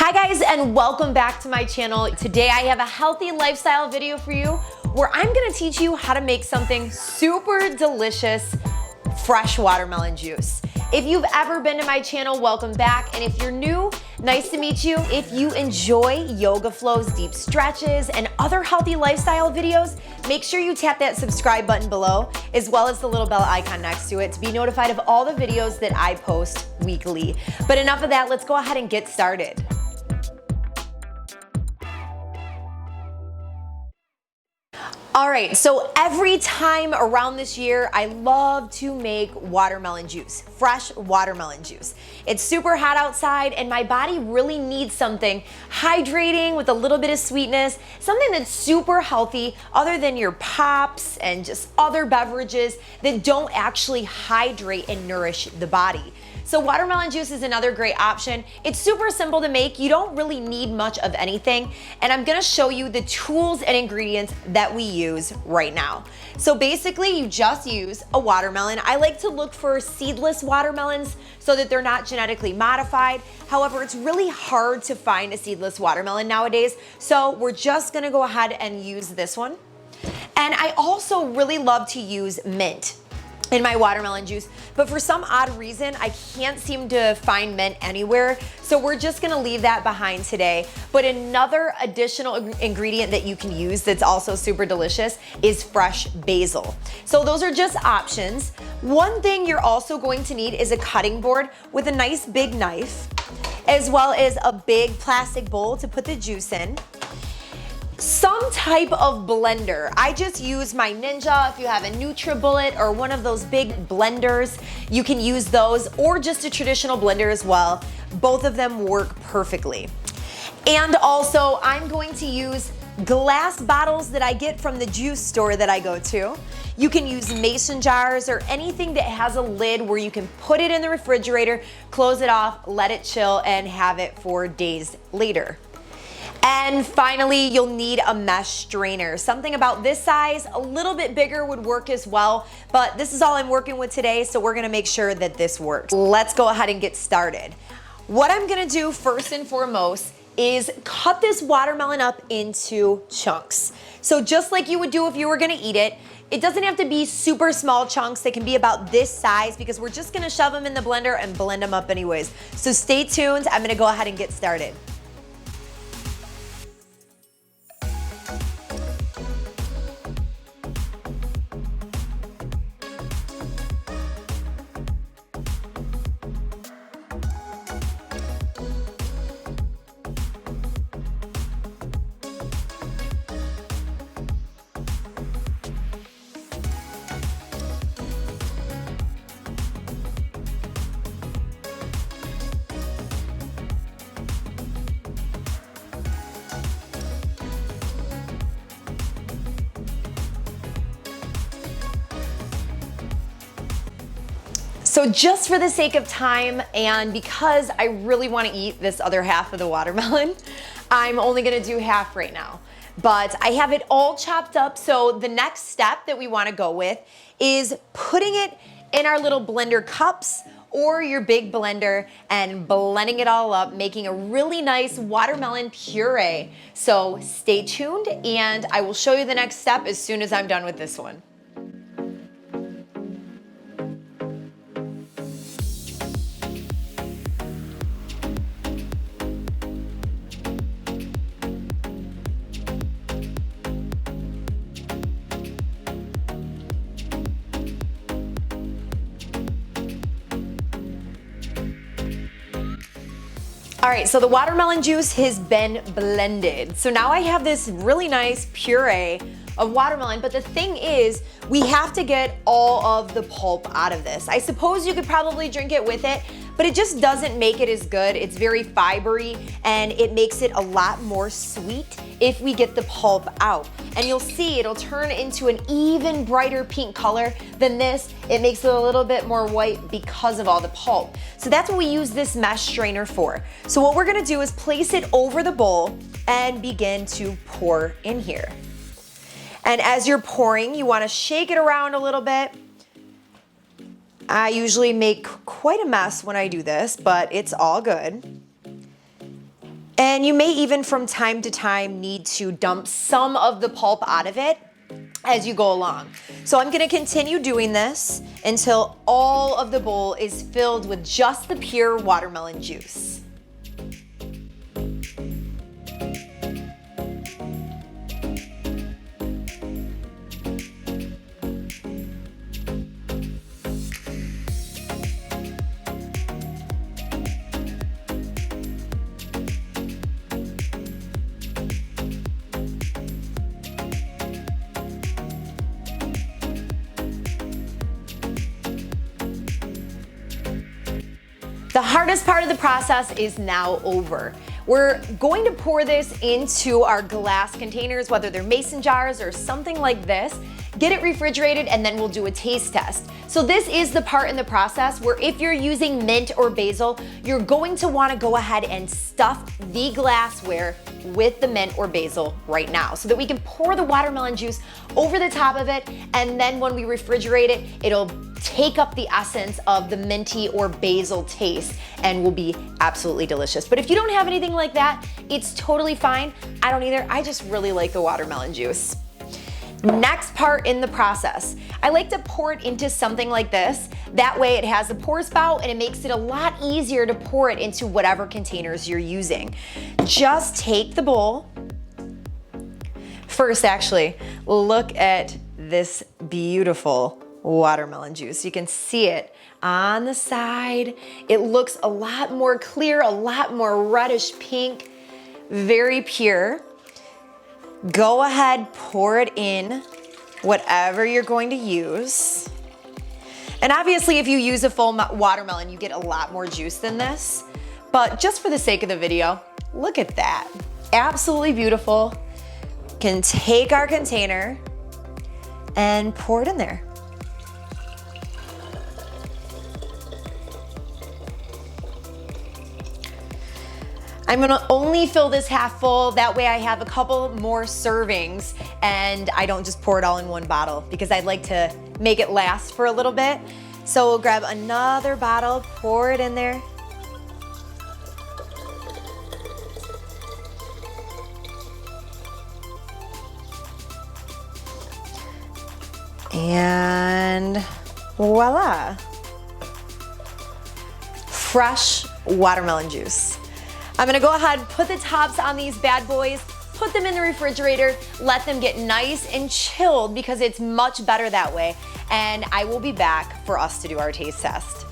Hi guys, and welcome back to my channel. Today I have a healthy lifestyle video for you where I'm gonna teach you how to make something super delicious, fresh watermelon juice. If you've ever been to my channel, welcome back. And if you're new, nice to meet you. If you enjoy yoga flows, deep stretches, and other healthy lifestyle videos, make sure you tap that subscribe button below, as well as the little bell icon next to it to be notified of all the videos that I post weekly. But enough of that, let's go ahead and get started. All right, so every time around this year, I love to make watermelon juice, fresh watermelon juice. It's super hot outside and my body really needs something hydrating with a little bit of sweetness, something that's super healthy other than your pops and just other beverages that don't actually hydrate and nourish the body. So watermelon juice is another great option. It's super simple to make. You don't really need much of anything. And I'm gonna show you the tools and ingredients that we use right now. So basically you just use a watermelon. I like to look for seedless watermelons so that they're not genetically modified. However, it's really hard to find a seedless watermelon nowadays. So we're just gonna go ahead and use this one. And I also really love to use mint in my watermelon juice, but for some odd reason, I can't seem to find mint anywhere, so we're just gonna leave that behind today. But another additional ingredient that you can use that's also super delicious is fresh basil. So those are just options. One thing you're also going to need is a cutting board with a nice big knife, as well as a big plastic bowl to put the juice in. Some type of blender. I just use my Ninja. If you have a NutriBullet or one of those big blenders, you can use those, or just a traditional blender as well. Both of them work perfectly. And also, I'm going to use glass bottles that I get from the juice store that I go to. You can use mason jars or anything that has a lid where you can put it in the refrigerator, close it off, let it chill, and have it for days later. And finally, you'll need a mesh strainer. Something about this size, a little bit bigger would work as well, but this is all I'm working with today, so we're gonna make sure that this works. Let's go ahead and get started. What I'm gonna do first and foremost is cut this watermelon up into chunks. So just like you would do if you were gonna eat it, it doesn't have to be super small chunks. They can be about this size because we're just gonna shove them in the blender and blend them up anyways. So stay tuned, I'm gonna go ahead and get started. So just for the sake of time and because I really want to eat this other half of the watermelon, I'm only going to do half right now. But I have it all chopped up, so the next step that we want to go with is putting it in our little blender cups or your big blender and blending it all up, making a really nice watermelon puree. So stay tuned and I will show you the next step as soon as I'm done with this one. All right, so the watermelon juice has been blended. So now I have this really nice puree of watermelon, but the thing is, we have to get all of the pulp out of this. I suppose you could probably drink it with it, but it just doesn't make it as good. It's very fibery and it makes it a lot more sweet if we get the pulp out. And you'll see it'll turn into an even brighter pink color than this. It makes it a little bit more white because of all the pulp. So that's what we use this mesh strainer for. So what we're gonna do is place it over the bowl and begin to pour in here. And as you're pouring, you wanna shake it around a little bit. I usually make quite a mess when I do this, but it's all good. And you may even from time to time need to dump some of the pulp out of it as you go along. So I'm gonna continue doing this until all of the bowl is filled with just the pure watermelon juice. The hardest part of the process is now over. We're going to pour this into our glass containers, whether they're mason jars or something like this, get it refrigerated, and then we'll do a taste test. So this is the part in the process where if you're using mint or basil, you're going to want to go ahead and stuff the glassware with the mint or basil right now so that we can pour the watermelon juice over the top of it, and then when we refrigerate it, it'll take up the essence of the minty or basil taste and will be absolutely delicious. But if you don't have anything like that, it's totally fine. I don't either. I just really like the watermelon juice. Next part in the process, I like to pour it into something like this. That way it has a pour spout and it makes it a lot easier to pour it into whatever containers you're using. Just take the bowl. First, actually, look at this beautiful watermelon juice. You can see it on the side. It looks a lot more clear, a lot more reddish pink, very pure. Go ahead, pour it in whatever you're going to use. And obviously if you use a full watermelon, you get a lot more juice than this. But just for the sake of the video, look at that. Absolutely beautiful. Can take our container and pour it in there. I'm gonna only fill this half full, that way I have a couple more servings and I don't just pour it all in one bottle because I'd like to make it last for a little bit. So we'll grab another bottle, pour it in there. And voila, fresh watermelon juice. I'm gonna go ahead, put the tops on these bad boys, put them in the refrigerator, let them get nice and chilled because it's much better that way. And I will be back for us to do our taste test.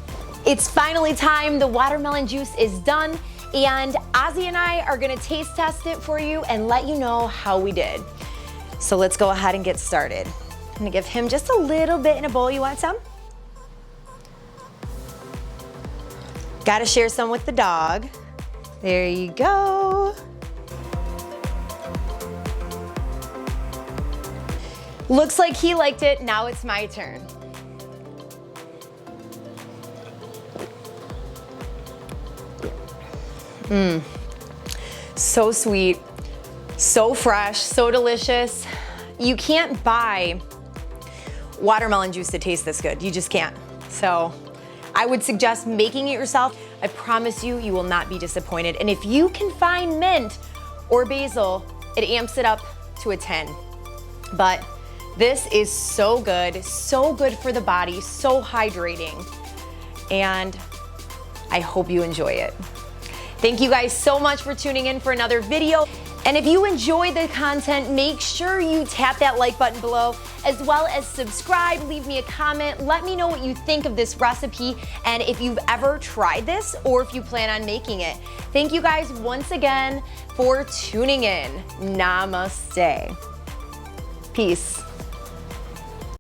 It's finally time. The watermelon juice is done and Ozzy and I are gonna taste test it for you and let you know how we did. So let's go ahead and get started. I'm gonna give him just a little bit in a bowl. You want some? Gotta share some with the dog. There you go. Looks like he liked it. Now it's my turn. So sweet, so fresh, so delicious. You can't buy watermelon juice that tastes this good. You just can't. So I would suggest making it yourself. I promise you, you will not be disappointed. And if you can find mint or basil, it amps it up to a 10. But this is so good for the body, so hydrating. And I hope you enjoy it. Thank you guys so much for tuning in for another video. And if you enjoy the content, make sure you tap that like button below, as well as subscribe, leave me a comment, let me know what you think of this recipe, and if you've ever tried this or if you plan on making it. Thank you guys once again for tuning in. Namaste. Peace.